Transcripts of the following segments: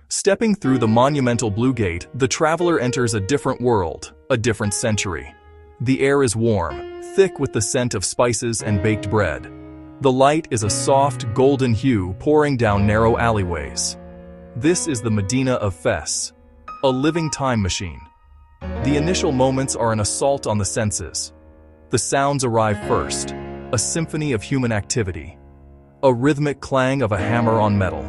Stepping through the monumental Blue Gate, the traveler enters a different world, a different century. The air is warm, thick with the scent of spices and baked bread. The light is a soft, golden hue pouring down narrow alleyways. This is the Medina of Fes, a living time machine. The initial moments are an assault on the senses. The sounds arrive first, a symphony of human activity. A rhythmic clang of a hammer on metal,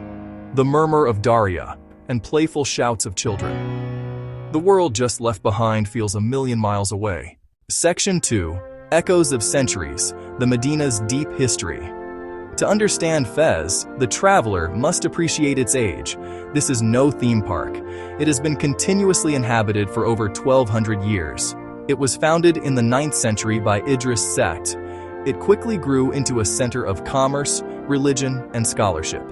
the murmur of Daria, and playful shouts of children. The world just left behind feels a million miles away. Section 2. Echoes of Centuries, the Medina's Deep History. To understand Fez, the traveler must appreciate its age. This is no theme park. It has been continuously inhabited for over 1,200 years. It was founded in the 9th century by Idris Sect. It quickly grew into a center of commerce, religion, and scholarship.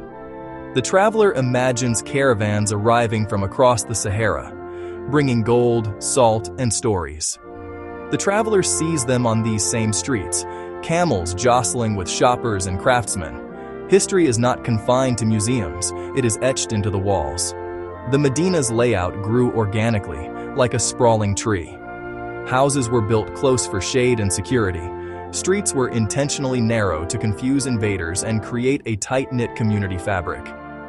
The traveler imagines caravans arriving from across the Sahara, bringing gold, salt, and stories. The traveler sees them on these same streets, camels jostling with shoppers and craftsmen. History is not confined to museums, it is etched into the walls. The Medina's layout grew organically, like a sprawling tree. Houses were built close for shade and security. Streets were intentionally narrow to confuse invaders and create a tight-knit community fabric.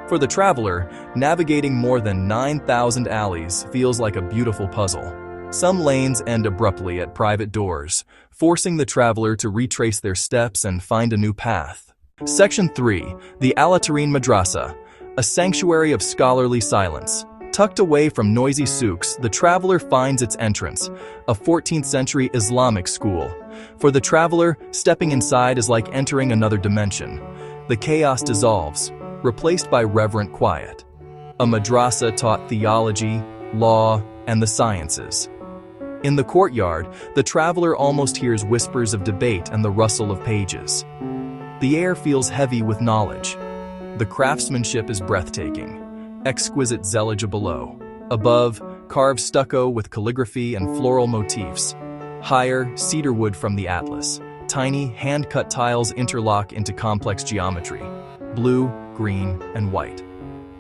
For the traveler, navigating more than 9,000 alleys feels like a beautiful puzzle. Some lanes end abruptly at private doors, forcing the traveler to retrace their steps and find a new path. Section 3. The Al-Qarawiyyin Madrasa, a sanctuary of scholarly silence. Tucked away from noisy souks, the traveler finds its entrance, a 14th century Islamic school. For the traveler, stepping inside is like entering another dimension. The chaos dissolves, replaced by reverent quiet. A madrasa taught theology, law, and the sciences. In the courtyard, the traveler almost hears whispers of debate and the rustle of pages. The air feels heavy with knowledge. The craftsmanship is breathtaking. Exquisite zellige below. Above, carved stucco with calligraphy and floral motifs. Higher, cedar wood from the Atlas. Tiny, hand-cut tiles interlock into complex geometry. Blue, green, and white.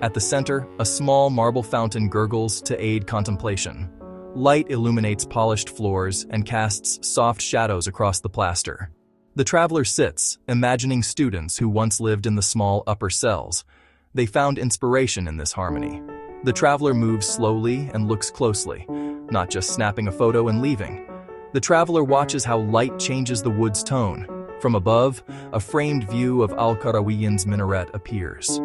At the center, a small marble fountain gurgles to aid contemplation. Light illuminates polished floors and casts soft shadows across the plaster. The traveler sits, imagining students who once lived in the small upper cells. They found inspiration in this harmony. The traveler moves slowly and looks closely, not just snapping a photo and leaving. The traveler watches how light changes the wood's tone. From above, a framed view of al-Qarawiyyin's minaret appears.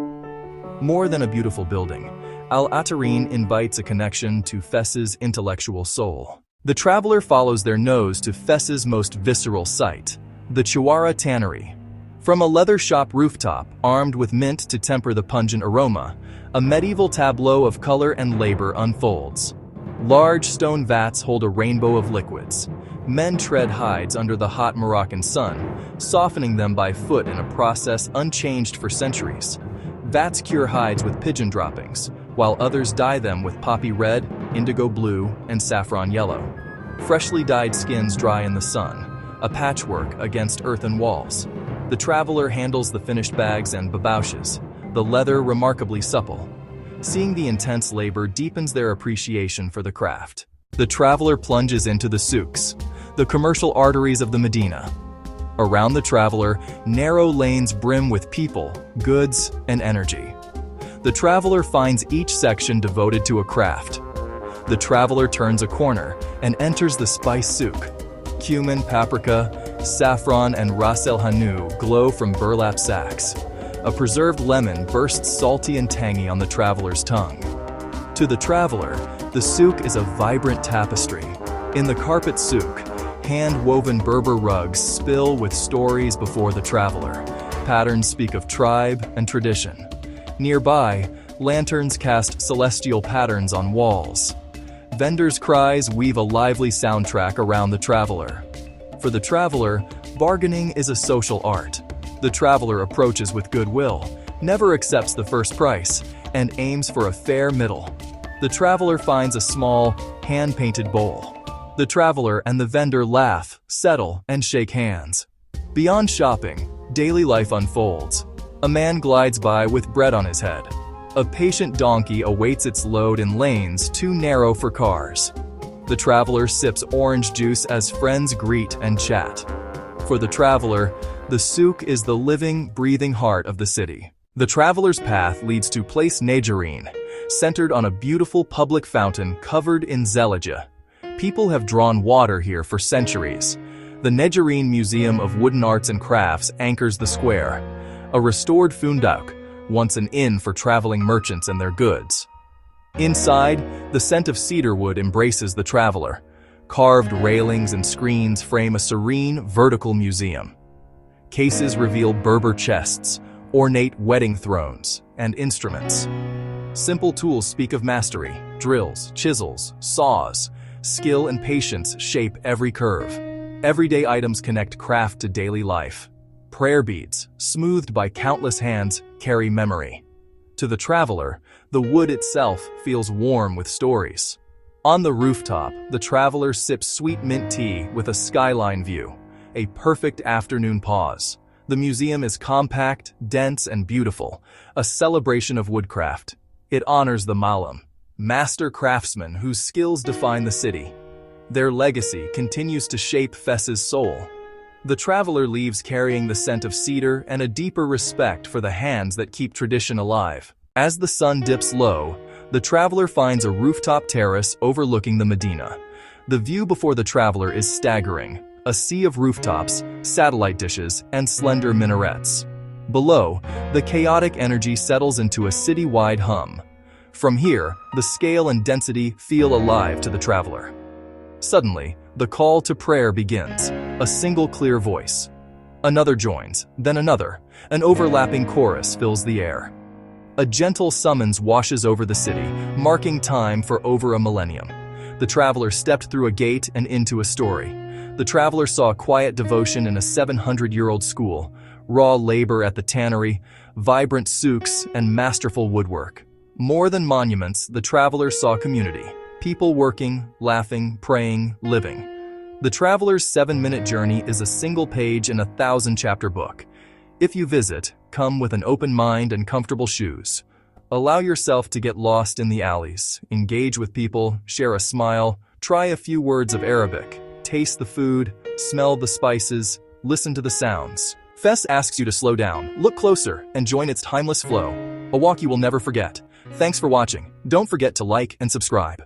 More than a beautiful building, al-Qarawiyyin invites a connection to Fes's intellectual soul. The traveler follows their nose to Fes's most visceral site, the Chouara Tannery. From a leather shop rooftop, armed with mint to temper the pungent aroma, a medieval tableau of color and labor unfolds. Large stone vats hold a rainbow of liquids. Men tread hides under the hot Moroccan sun, softening them by foot in a process unchanged for centuries. Vats cure hides with pigeon droppings, while others dye them with poppy red, indigo blue, and saffron yellow. Freshly dyed skins dry in the sun, a patchwork against earthen walls. The traveler handles the finished bags and babouches, the leather remarkably supple. Seeing the intense labor deepens their appreciation for the craft. The traveler plunges into the souks, the commercial arteries of the Medina. Around the traveler, narrow lanes brim with people, goods, and energy. The traveler finds each section devoted to a craft. The traveler turns a corner and enters the spice souk. Cumin, paprika, saffron, and ras el hanout glow from burlap sacks. A preserved lemon bursts salty and tangy on the traveler's tongue. To the traveler, the souk is a vibrant tapestry. In the carpet souk, hand-woven Berber rugs spill with stories before the traveler. Patterns speak of tribe and tradition. Nearby, lanterns cast celestial patterns on walls. Vendors' cries weave a lively soundtrack around the traveler. For the traveler, bargaining is a social art. The traveler approaches with goodwill, never accepts the first price, and aims for a fair middle. The traveler finds a small, hand-painted bowl. The traveler and the vendor laugh, settle, and shake hands. Beyond shopping, daily life unfolds. A man glides by with bread on his head. A patient donkey awaits its load in lanes too narrow for cars. The traveler sips orange juice as friends greet and chat. For the traveler, the souk is the living, breathing heart of the city. The traveler's path leads to Place Najarine, centered on a beautiful public fountain covered in zellige. People have drawn water here for centuries. The Najarine Museum of Wooden Arts and Crafts anchors the square, a restored fundouk, once an inn for traveling merchants and their goods. Inside, the scent of cedarwood embraces the traveler. Carved railings and screens frame a serene, vertical museum. Cases reveal Berber chests, ornate wedding thrones, and instruments. Simple tools speak of mastery: drills, chisels, saws. Skill and patience shape every curve. Everyday items connect craft to daily life. Prayer beads, smoothed by countless hands, carry memory. To the traveler, the wood itself feels warm with stories. On the rooftop, the traveler sips sweet mint tea with a skyline view, a perfect afternoon pause. The museum is compact, dense, and beautiful, a celebration of woodcraft. It honors the Malam, master craftsmen whose skills define the city. Their legacy continues to shape Fes's soul. The traveler leaves carrying the scent of cedar and a deeper respect for the hands that keep tradition alive. As the sun dips low, the traveler finds a rooftop terrace overlooking the Medina. The view before the traveler is staggering, a sea of rooftops, satellite dishes, and slender minarets. Below, the chaotic energy settles into a city-wide hum. From here, the scale and density feel alive to the traveler. Suddenly, the call to prayer begins, a single clear voice. Another joins, then another. An overlapping chorus fills the air. A gentle summons washes over the city, marking time for over a millennium. The traveler stepped through a gate and into a story. The traveler saw quiet devotion in a 700-year-old school, raw labor at the tannery, vibrant souks, and masterful woodwork. More than monuments, the traveler saw community. People working, laughing, praying, living. The traveler's 7-minute journey is a single page in a 1,000-chapter book. If you visit, come with an open mind and comfortable shoes. Allow yourself to get lost in the alleys, engage with people, share a smile, try a few words of Arabic, taste the food, smell the spices, listen to the sounds. Fes asks you to slow down, look closer, and join its timeless flow. A walk you will never forget. Thanks for watching. Don't forget to like and subscribe.